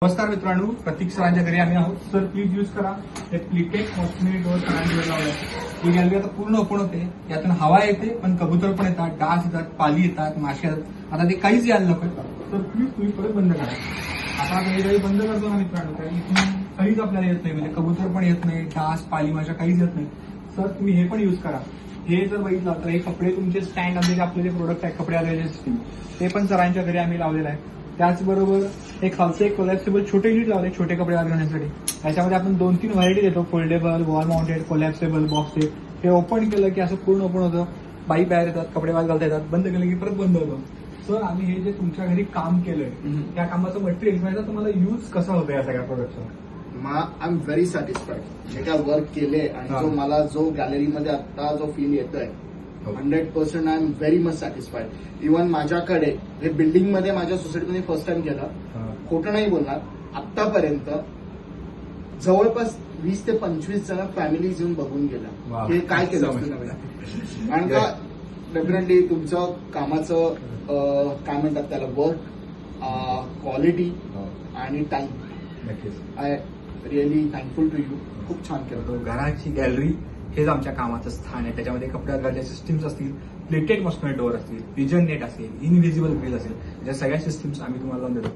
नमस्कार मित्रांनो, प्रतीक सरांच्या घरी आम्ही आहोत. सर प्लीज यूज करा. हे प्लिटेड मॉस्किटो डोअर सरांनी लावलाय. ही गॅलरी आता पूर्ण ओपन होते. यातून हवा येते, पण कबूतर पण येतात, डास येतात, पाली येतात, माशी येतात. आता ते काहीच यायला नको. तर प्लीज तुम्ही परत बंद करा. आता काही बंद करतो ना मित्रांनो, कारण इथून काहीच आपल्याला येत नाही, म्हणजे कबूतर पण येत नाही, डास पाली माशा काहीच येत नाही. सर तुम्ही हे पण यूज करा. हे जर बघितलं तर हे कपडे तुमचे स्टँड आमचे आपले जे प्रोडक्ट आहे कपडे आलेले सिस्टीम, ते पण सरांच्या घरी आम्ही लावलेलं आहे. त्याचबरोबर एक खालचं एक कोलॅप्सेबल छोटे युनिट लावले छोटे कपडे घालण्यासाठी. याच्यामध्ये आपण 2-3 व्हरायटी देतो, foldable, wall mounted, collapsible, box tape. हे ओपन केलं की असं पूर्ण ओपन होतं, बाई बाहेर येतात, कपडे बाहेर घालता येतात, बंद केलं की परत बंद होतं. सर आम्ही हे जे तुमच्या घरी काम केलंय त्या कामाचं मटेरियल माहिती तुम्हाला यूज कसा होतं या सगळ्या प्रोडक्टचा? I am very satisfied. जे काय वर्क केले आणि जो मला जो गॅलरीमध्ये आता जो फील येतोय 100% I am very much satisfied. Even माझ्याकडे हे बिल्डिंग मध्ये माझ्या सोसायटीमध्ये फर्स्ट टाइम केलं, खोटं नाही बोलणार, आतापर्यंत जवळपास 20 ते 25 जण फॅमिलीज येऊन बघून गेला हे काय केलं. कारण का डेफिनेटली तुमचं कामाचं काय म्हणतात त्याला, वर्क क्वालिटी आणि time, I really thankful to you. खूप छान केलं. घराची गॅलरी हेच आमच्या कामाचं स्थान आहे. त्याच्यामध्ये कपडे घालण्याच्या सिस्टीम्स असतील, प्लेटेड मॉस्किटो डोअर असतील, पिजन नेट असेल, इनव्हिजिबल ग्रिल असेल, या सगळ्या सिस्टीम्स आम्ही तुम्हाला लावून देतो.